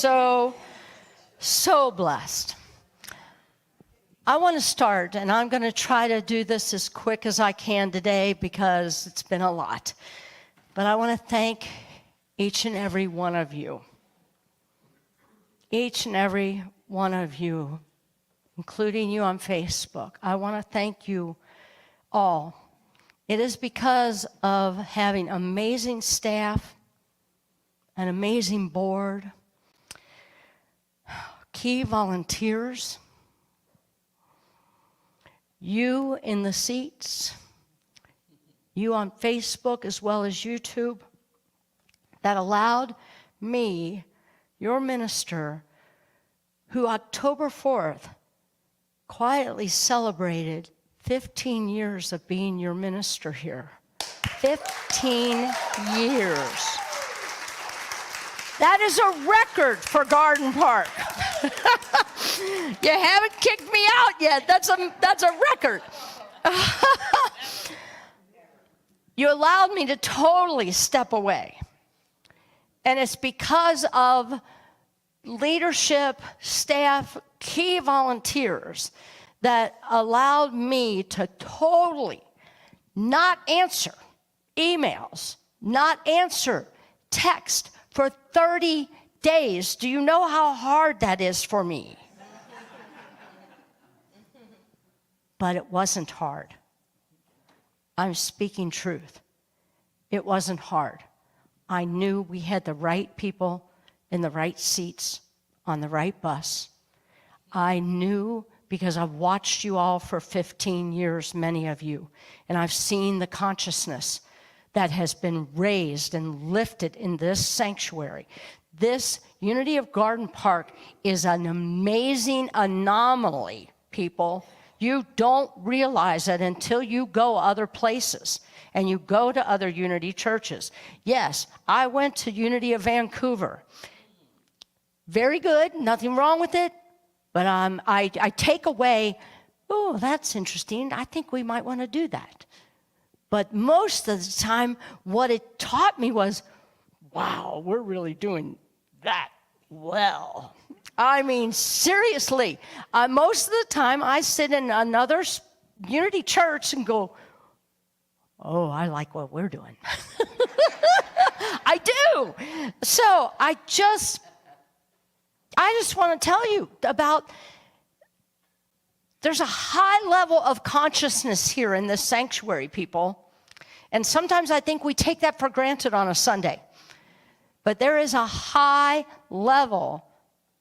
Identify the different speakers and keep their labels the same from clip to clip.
Speaker 1: so blessed. I want to start, and I'm going to try to do this as quick as I can today because it's been a lot. But I want to thank each and every one of you. Each and every one of you, including you on Facebook. I want to thank you all. It is because of having amazing staff, an amazing board, key volunteers, you in the seats, you on Facebook as well as YouTube, that allowed me, your minister, who October 4th quietly celebrated 15 years of being your minister here. 15 years. That is a record for Garden Park. You haven't kicked me out yet. That's a record. You allowed me to totally step away. And it's because of leadership, staff, key volunteers that allowed me to totally not answer emails, not answer text for 30 days. Do you know how hard that is for me? But it wasn't hard. I'm speaking truth. It wasn't hard. I knew we had the right people in the right seats on the right bus. I knew because I've watched you all for 15 years, many of you, and I've seen the consciousness that has been raised and lifted in this sanctuary. This Unity of Garden Park is an amazing anomaly, people. You don't realize it until you go other places and you go to other Unity churches. Yes, I went to Unity of Vancouver. Very good, nothing wrong with it, but I take away, oh, that's interesting. I think we might want to do that. But most of the time, what it taught me was, wow, we're really doing that well. I mean, seriously, most of the time I sit in another Unity church and go, oh, I like what we're doing. I do. So I just want to tell you about, there's a high level of consciousness here in this sanctuary, people. And sometimes I think we take that for granted on a Sunday. But there is a high level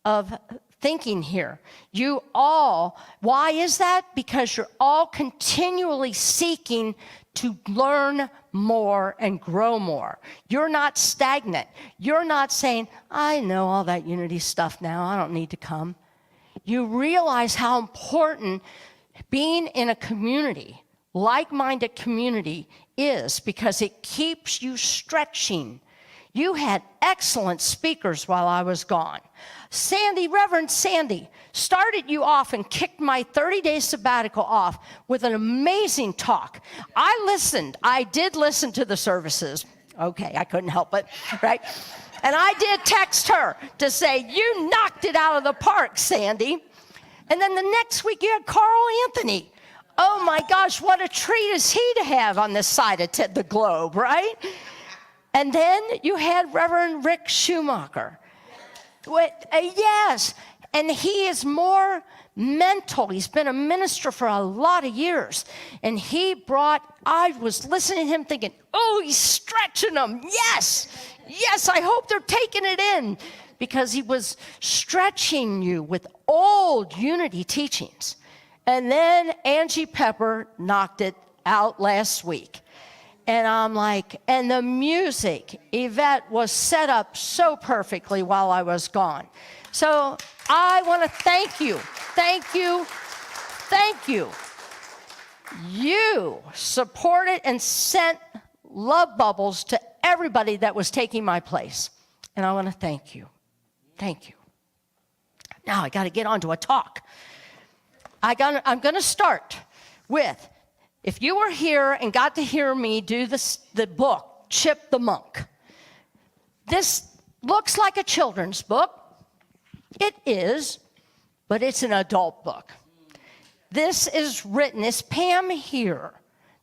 Speaker 1: of thinking here. You all, why is that? Because you're all continually seeking to learn more and grow more. You're not stagnant. You're not saying, I know all that Unity stuff now, I don't need to come. You realize how important being in a community, like-minded community, is because it keeps you stretching. You had excellent speakers while I was gone. Sandy, Reverend Sandy, started you off and kicked my 30-day sabbatical off with an amazing talk. I listened. I did listen to the services. Okay, I couldn't help it, right? And I did text her to say, you knocked it out of the park, Sandy. And then the next week you had Carl Anthony. Oh my gosh, what a treat is he to have on this side of the globe, right? And then you had Reverend Rick Schumacher. Yes, and he is more mental. He's been a minister for a lot of years. And I was listening to him thinking, oh, he's stretching them. Yes, I hope they're taking it in. Because he was stretching you with old Unity teachings. And then Angie Pepper knocked it out last week. And I'm like, and the music, Yvette, was set up so perfectly while I was gone. So I want to thank you. Thank you. Thank you. You supported and sent love bubbles to everybody that was taking my place. And I want to thank you. Thank you. Now I got to get on to a talk. I'm going to start with, if you were here and got to hear me do the book, Chip the Monk. This looks like a children's book. It is, but it's an adult book. This is written, is Pam here?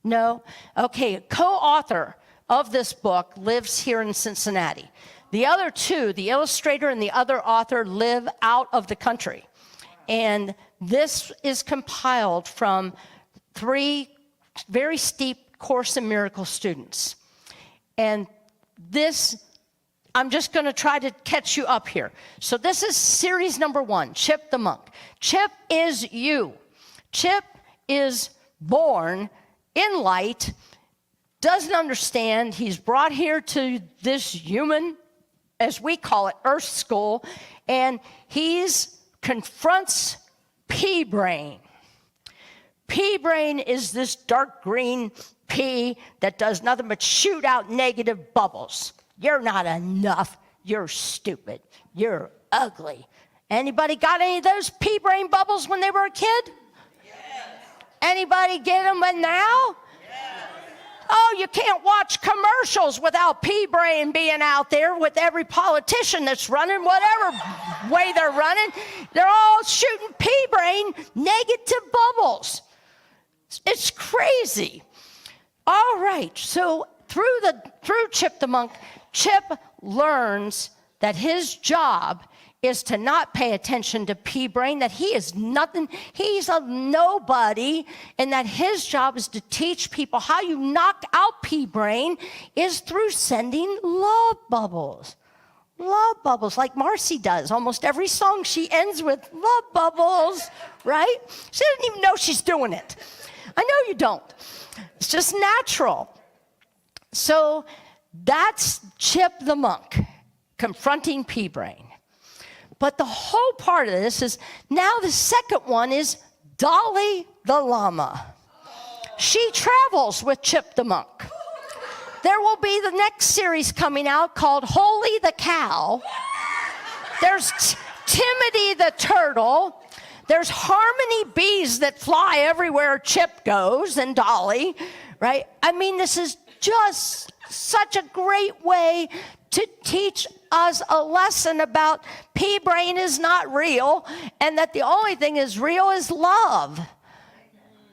Speaker 1: No? Okay, co-author of this book lives here in Cincinnati. The other two, the illustrator and the other author, live out of the country. And this is compiled from 3 very steep Course in Miracles students. And this, I'm just going to try to catch you up here. So this is series number 1, Chip the Monk. Chip is you. Chip is born in light, doesn't understand. He's brought here to this human, as we call it, Earth School, and he's confronts pea-brain. Pea-brain is this dark green pea that does nothing but shoot out negative bubbles. You're not enough. You're stupid. You're ugly. Anybody got any of those pea-brain bubbles when they were a kid? Yes. Anybody get them now? Yes. Oh, you can't watch commercials without pea-brain being out there with every politician that's running, whatever way they're running. They're all shooting pea-brain negative bubbles. It's crazy. All right, so through Chip the Monk, Chip learns that his job is to not pay attention to pea-brain, that he is nothing, he's a nobody, and that his job is to teach people how you knock out pea-brain is through sending love bubbles. Love bubbles, like Marcy does. Almost every song she ends with love bubbles, right? She doesn't even know she's doing it. I know you don't. It's just natural. So that's Chip the Monk confronting pea-brain. But the whole part of this is, now the second one is Dolly the llama. She travels with Chip the Monk. There will be the next series coming out called Holy the Cow. There's Timothy the turtle. There's harmony bees that fly everywhere Chip goes, and Dolly, right? I mean, this is just such a great way to teach us a lesson about pea-brain is not real, and that the only thing is real is love.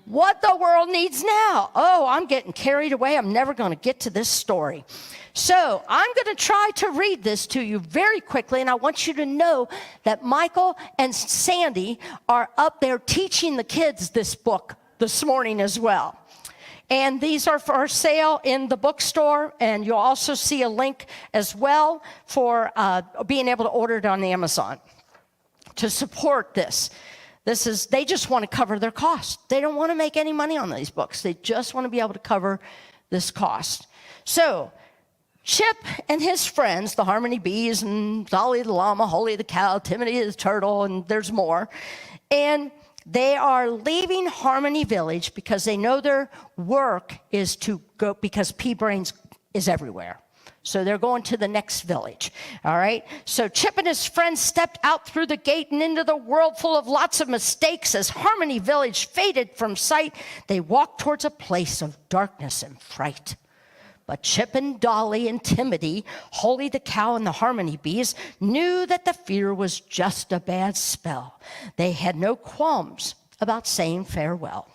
Speaker 1: What the world needs now. Oh, I'm getting carried away. I'm never going to get to this story. So I'm going to try to read this to you very quickly, and I want you to know that Michael and Sandy are up there teaching the kids this book this morning as well. And these are for sale in the bookstore, and you'll also see a link as well for being able to order it on Amazon to support this. They just want to cover their cost. They don't want to make any money on these books. They just want to be able to cover this cost. So Chip and his friends, the Harmony Bees and Dolly the Llama, Holy the Cow, Timothy the Turtle, and there's more, and they are leaving Harmony Village because they know their work is to go, because pea-brain is everywhere. So they're going to the next village, all right? So Chip and his friends stepped out through the gate and into the world full of lots of mistakes. As Harmony Village faded from sight, they walked towards a place of darkness and fright. But Chip and Dolly and Timothy, Holy the Cow and the Harmony Bees, knew that the fear was just a bad spell. They had no qualms about saying farewell.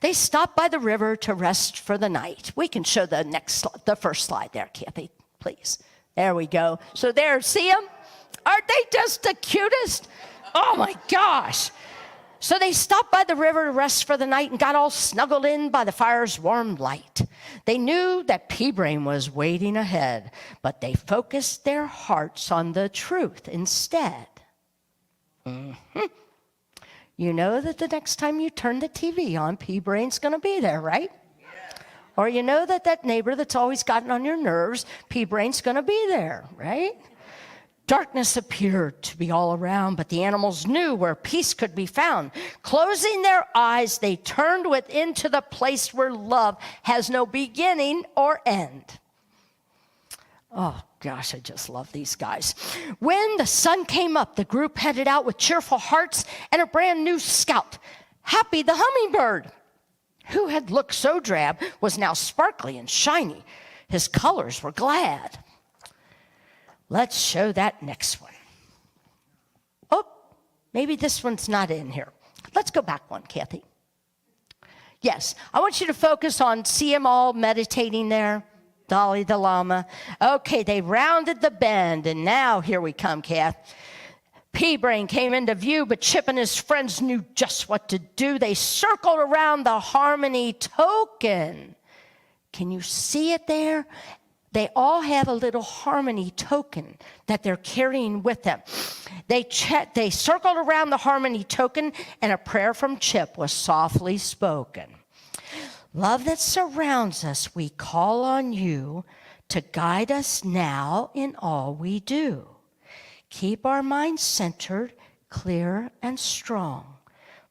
Speaker 1: They stopped by the river to rest for the night. We can show the first slide there, Kathy, please. There we go. So there, see them? Aren't they just the cutest? Oh my gosh. So they stopped by the river to rest for the night and got all snuggled in by the fire's warm light. They knew that pea-brain was waiting ahead, but they focused their hearts on the truth instead. You know that the next time you turn the TV on, pea-brain's going to be there, right? Yeah. Or you know that neighbor that's always gotten on your nerves, pea-brain's going to be there, right? Darkness appeared to be all around, but the animals knew where peace could be found. Closing their eyes, they turned within to the place where love has no beginning or end. Oh, gosh, I just love these guys. When the sun came up, the group headed out with cheerful hearts and a brand new scout. Happy the hummingbird, who had looked so drab, was now sparkly and shiny. His colors were glad. Let's show that next one. Maybe this one's not in here. Let's go back one, Kathy. Yes, I want you to focus on, see them all meditating there, Dolly the llama. Okay, they rounded the bend, and now here we come, Kath. Pea-Brain came into view, but Chip and his friends knew just what to do. They circled around the harmony token. Can you see it there? They all have a little harmony token that they're carrying with them. They circled around the harmony token, and a prayer from Chip was softly spoken. Love that surrounds us, we call on you to guide us now in all we do. Keep our minds centered, clear, and strong.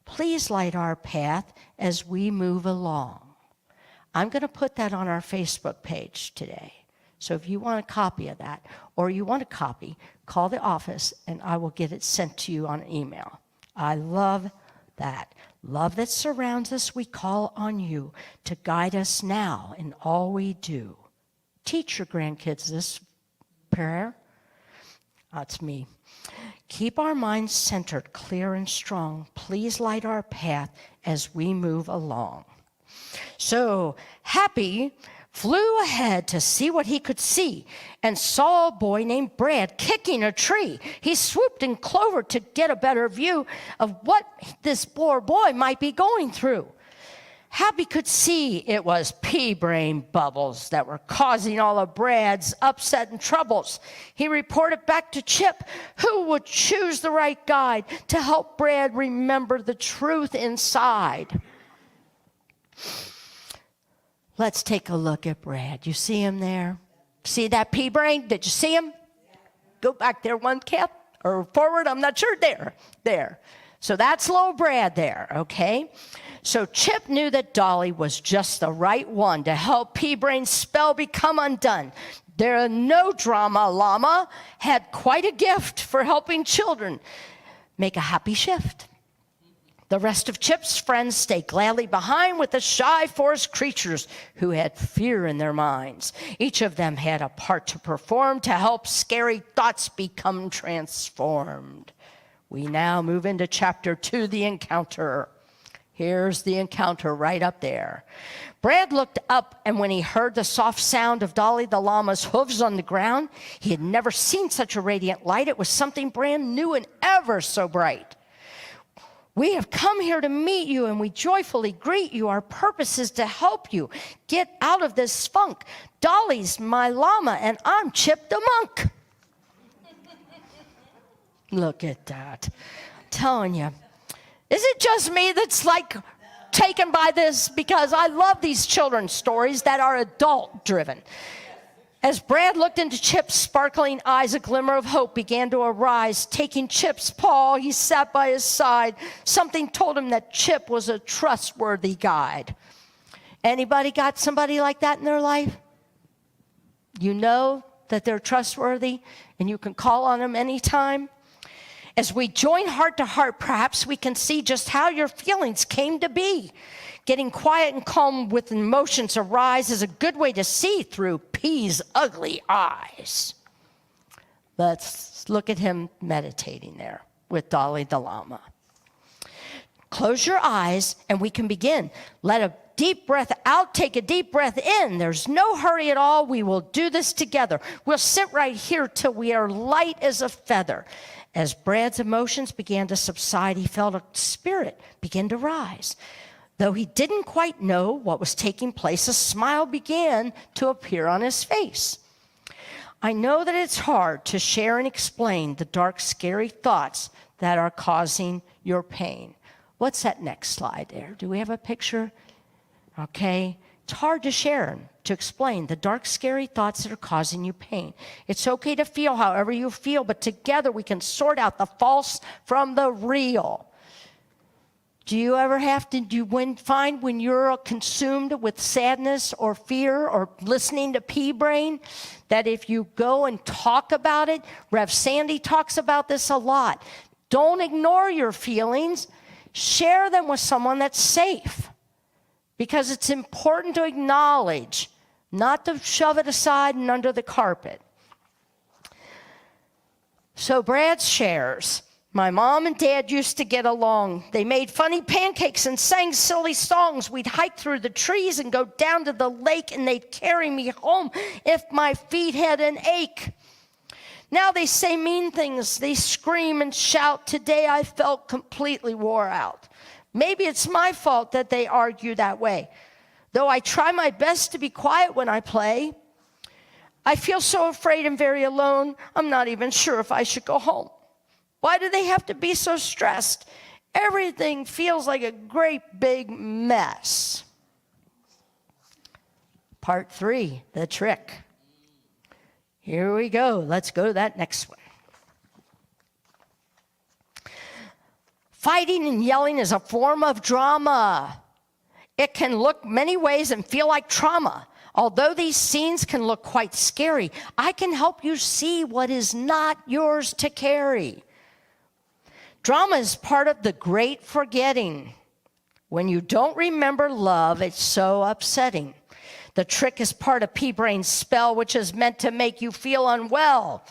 Speaker 1: Please light our path as we move along. I'm going to put that on our Facebook page today. So if you want a copy of that, or you want a copy, call the office and I will get it sent to you on email. I love that. Love that surrounds us, we call on you to guide us now in all we do. Teach your grandkids this prayer. That's me. Keep our minds centered, clear, and strong. Please light our path as we move along. So Happy flew ahead to see what he could see and saw a boy named Brad kicking a tree. He swooped in clover to get a better view of what this poor boy might be going through. Happy could see it was pea-brain bubbles that were causing all of Brad's upset and troubles. He reported back to Chip, who would choose the right guide to help Brad remember the truth inside. Let's take a look at Brad. You see him there? See that pea-brain? Did you see him? Go back there one, Kath, or forward, I'm not sure. There. So that's little Brad there, okay? So Chip knew that Dolly was just the right one to help Pea-Brain's spell become undone. There, no drama llama had quite a gift for helping children make a happy shift. The rest of Chip's friends stayed gladly behind with the shy forest creatures who had fear in their minds. Each of them had a part to perform to help scary thoughts become transformed. We now move into chapter 2, the encounter. Here's the encounter right up there. Brad looked up, and when he heard the soft sound of Dolly the llama's hooves on the ground, he had never seen such a radiant light. It was something brand new and ever so bright. We have come here to meet you, and we joyfully greet you. Our purpose is to help you get out of this funk. Dolly's my llama, and I'm Chip the monk. Look at that. I'm telling you. Is it just me that's like taken by this? Because I love these children's stories that are adult-driven. As Brad looked into Chip's sparkling eyes, a glimmer of hope began to arise. Taking Chip's paw, he sat by his side. Something told him that Chip was a trustworthy guide. Anybody got somebody like that in their life? You know that they're trustworthy and you can call on them anytime? As we join heart to heart, perhaps we can see just how your feelings came to be. Getting quiet and calm with emotions arise is a good way to see through P's ugly eyes. Let's look at him meditating there with Dolly the llama. Close your eyes and we can begin. Let a deep breath out, take a deep breath in. There's no hurry at all. We will do this together. We'll sit right here till we are light as a feather. As Brad's emotions began to subside, he felt a spirit begin to rise. Though he didn't quite know what was taking place, a smile began to appear on his face. I know that it's hard to share and explain the dark, scary thoughts that are causing your pain. What's that next slide there? Do we have a picture? Okay. It's hard to share, to explain the dark, scary thoughts that are causing you pain. It's okay to feel however you feel, but together we can sort out the false from the real. Do you ever have to find when you're consumed with sadness or fear or listening to Pea-Brain, that if you go and talk about it, Rev Sandy talks about this a lot. Don't ignore your feelings. Share them with someone that's safe. Because it's important to acknowledge, not to shove it aside and under the carpet. So Brad shares My mom and dad used to get along. They made funny pancakes and sang silly songs. We'd hike through the trees and go down to the lake, and they'd carry me home if my feet had an ache. Now they say mean things. They scream and shout. Today I felt completely wore out. Maybe it's my fault that they argue that way. Though I try my best to be quiet when I play, I feel so afraid and very alone. I'm not even sure if I should go home. Why do they have to be so stressed? Everything feels like a great big mess. Part 3, the trick. Here we go. Let's go to that next one. Fighting and yelling is a form of drama. It can look many ways and feel like trauma. Although these scenes can look quite scary, I can help you see what is not yours to carry. Drama is part of the great forgetting. When you don't remember love, it's so upsetting. The trick is part of P-Brain's spell, which is meant to make you feel unwell.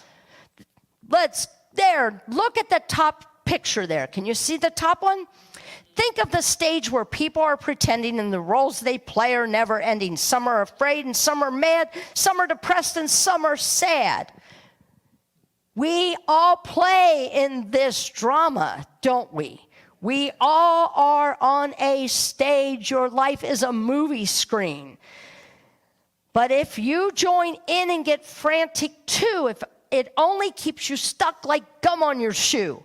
Speaker 1: Look at the top picture there. Can you see the top one? Think of the stage where people are pretending and the roles they play are never ending. Some are afraid and some are mad, some are depressed and some are sad. We all play in this drama, don't we? We all are on a stage. Your life is a movie screen. But if you join in and get frantic too, if it only keeps you stuck like gum on your shoe,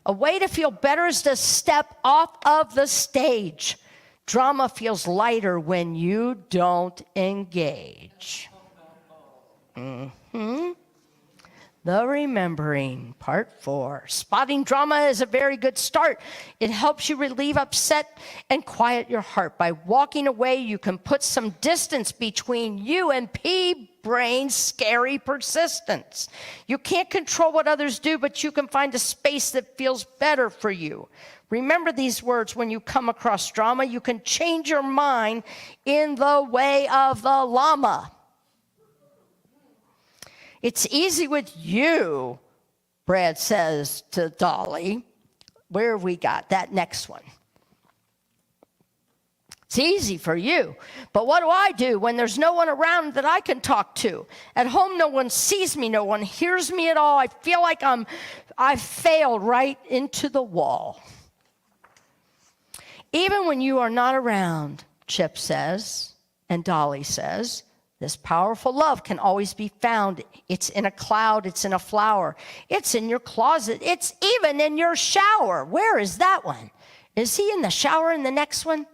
Speaker 1: a way to feel better is to step off of the stage. Drama feels lighter when you don't engage. The remembering, part 4. Spotting drama is a very good start. It helps you relieve upset and quiet your heart. By walking away, you can put some distance between you and P-Brain's scary persistence. You can't control what others do, but you can find a space that feels better for you. Remember these words when you come across drama. You can change your mind in the way of the llama. It's easy with you, Brad says to Dolly. Where have we got that next one? It's easy for you. But what do I do when there's no one around that I can talk to? At home, no one sees me. No one hears me at all. I feel like I've failed right into the wall. Even when you are not around, Chip says, and Dolly says, this powerful love can always be found. It's in a cloud. It's in a flower. It's in your closet. It's even in your shower. Where is that one? Is he in the shower in the next one?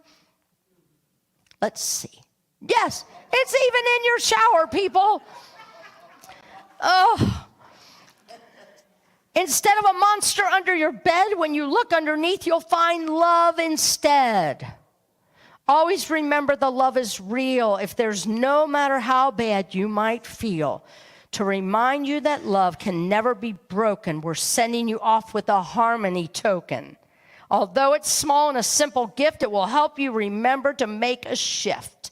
Speaker 1: Let's see. Yes, it's even in your shower, people. Oh. Instead of a monster under your bed, when you look underneath, you'll find love instead. Always remember the love is real. If there's no matter how bad you might feel, to remind you that love can never be broken, we're sending you off with a harmony token. Although it's small and a simple gift, it will help you remember to make a shift.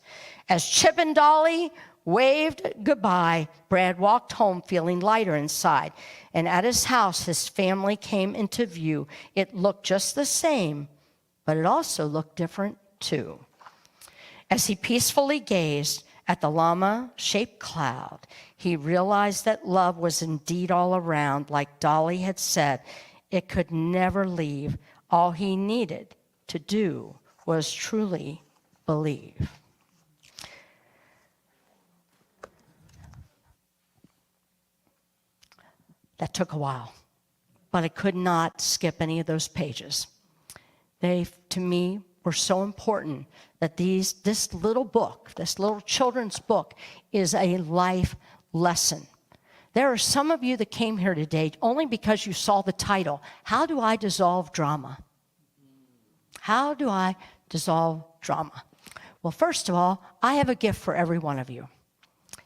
Speaker 1: As Chip and Dolly waved goodbye, Brad walked home feeling lighter inside. And at his house, his family came into view. It looked just the same, but it also looked different too. As he peacefully gazed at the llama-shaped cloud, he realized that love was indeed all around. Like Dolly had said, it could never leave. All he needed to do was truly believe. That took a while, but I could not skip any of those pages. They, to me, were so important that this little book, this little children's book, is a life lesson. There are some of you that came here today only because you saw the title, How Do I Dissolve Drama? How do I dissolve drama? Well, first of all, I have a gift for every one of you.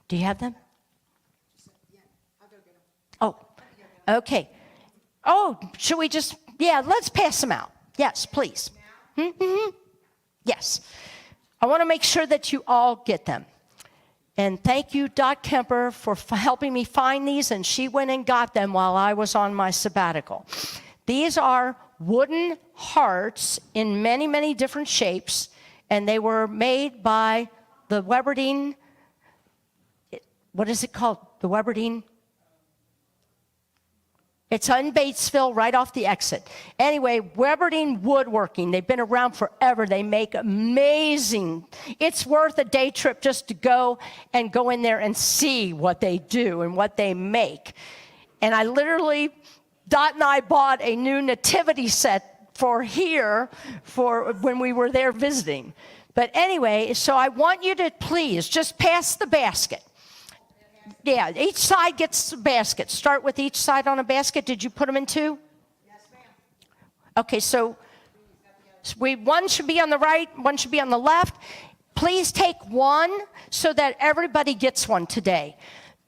Speaker 1: Do you have them?
Speaker 2: Yeah, I'll go get them.
Speaker 1: Oh, okay. Oh, should we just, let's pass them out. Yes, please. Mm-hmm. Yes. I want to make sure that you all get them. And thank you, Dot Kemper, for helping me find these, and she went and got them while I was on my sabbatical. These are wooden hearts in many, many different shapes, and they were made by the Weberdine, what is it called? The Weberdine? It's in Batesville, right off the exit. Anyway, Weberdine Woodworking, they've been around forever. They make amazing, it's worth a day trip just to go in there and see what they do and what they make. And I literally, Dot and I bought a new nativity set for here for when we were there visiting. But anyway, so I want you to please just pass the basket. Yeah, each side gets a basket. Start with each side on a basket. Did you put them in two?
Speaker 2: Yes, ma'am.
Speaker 1: Okay, so one should be on the right, one should be on the left. Please take one so that everybody gets one today.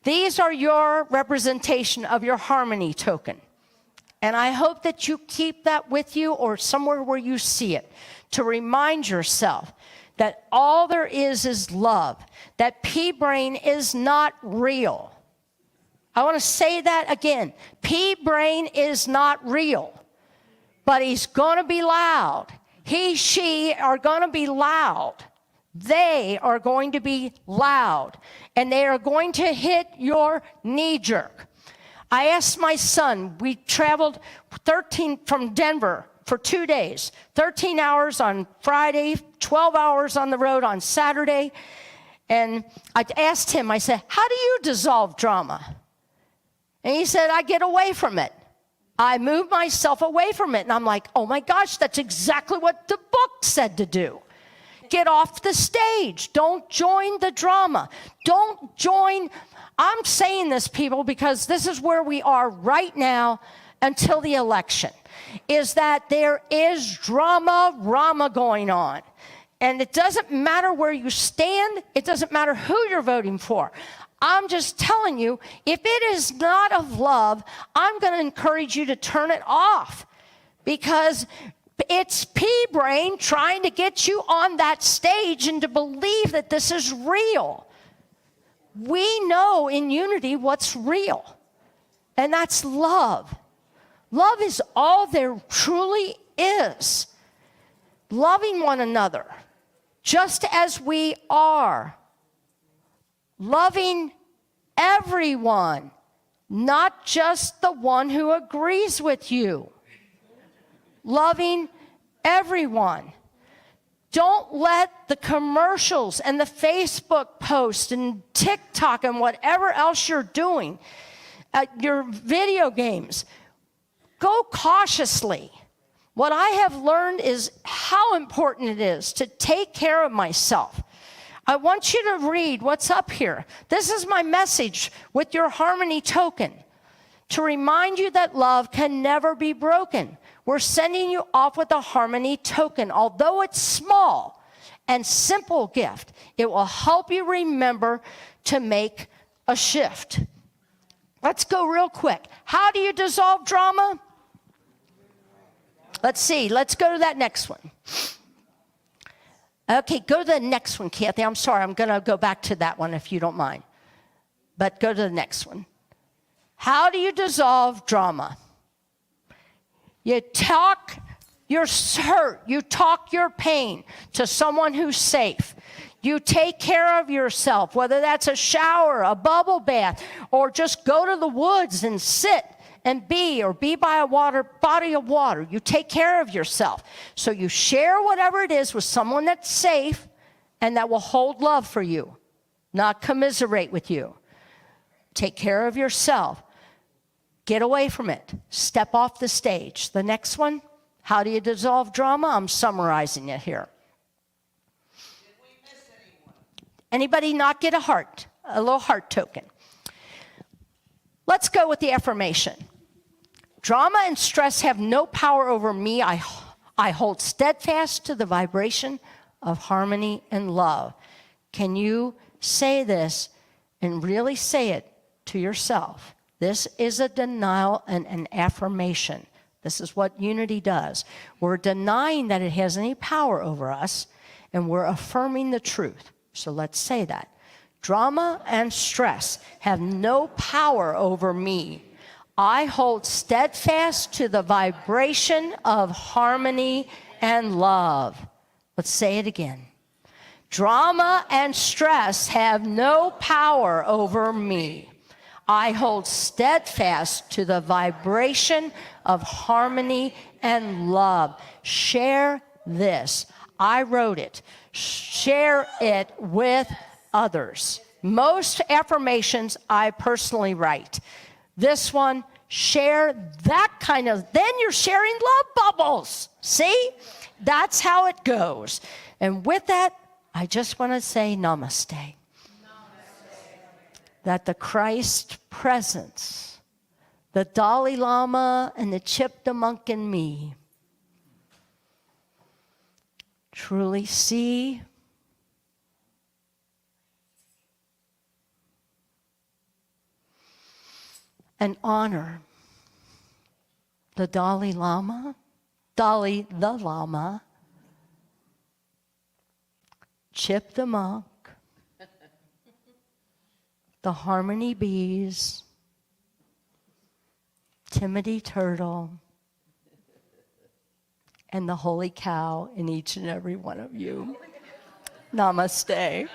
Speaker 1: These are your representation of your harmony token. And I hope that you keep that with you or somewhere where you see it to remind yourself that all there is love, that P-brain is not real. I want to say that again. P-brain is not real, but he's going to be loud. He, she are going to be loud. They are going to be loud, and they are going to hit your knee jerk. I asked my son, we traveled 13 from Denver for 2 days, 13 hours on Friday, 12 hours on the road on Saturday. And I asked him, I said, how do you dissolve drama? And he said, I get away from it. I move myself away from it. And I'm like, oh my gosh, that's exactly what the book said to do. Get off the stage. Don't join the drama. Don't join. I'm saying this, people, because this is where we are right now until the election, is that there is drama going on. And it doesn't matter where you stand. It doesn't matter who you're voting for. I'm just telling you, if it is not of love, I'm going to encourage you to turn it off, because it's P-brain trying to get you on that stage and to believe that this is real. We know in unity what's real, and that's love. Love is all there truly is. Loving one another just as we are. Loving everyone, not just the one who agrees with you. Loving everyone. Don't let the commercials and the Facebook posts and TikTok and whatever else you're doing, your video games, go cautiously. What I have learned is how important it is to take care of myself. I want you to read what's up here. This is my message with your harmony token, to remind you that love can never be broken. We're sending you off with a harmony token. Although it's small and simple gift, it will help you remember to make a shift. Let's go real quick. How do you dissolve drama? Let's see. Let's go to that next one. Okay, go to the next one, Kathy. I'm sorry. I'm going to go back to that one if you don't mind. But go to the next one. How do you dissolve drama? You talk your hurt. You talk your pain to someone who's safe. You take care of yourself, whether that's a shower, a bubble bath, or just go to the woods and sit and be by a body of water. You take care of yourself. So you share whatever it is with someone that's safe and that will hold love for you, not commiserate with you. Take care of yourself. Get away from it. Step off the stage. The next one, how do you dissolve drama? I'm summarizing it here.
Speaker 2: Did we miss anyone?
Speaker 1: Anybody not get a little heart token? Let's go with the affirmation. Drama and stress have no power over me. I hold steadfast to the vibration of harmony and love. Can you say this and really say it to yourself? This is a denial and an affirmation. This is what unity does. We're denying that it has any power over us, and we're affirming the truth. So let's say that. Drama and stress have no power over me. I hold steadfast to the vibration of harmony and love. Let's say it again. Drama and stress have no power over me. I hold steadfast to the vibration of harmony and love. Share this. I wrote it. Share it with others. Most affirmations I personally write. This one, share that kind of, then you're sharing love bubbles. See? That's how it goes. And with that, I just want to say namaste. Namaste. That the Christ presence, the Dalai Lama and the Chip the monk in me, truly see and honor the Dalai Lama, Dalai the Lama, Chip the monk, the Harmony Bees, Timothy Turtle, and the Holy Cow in each and every one of you. Namaste.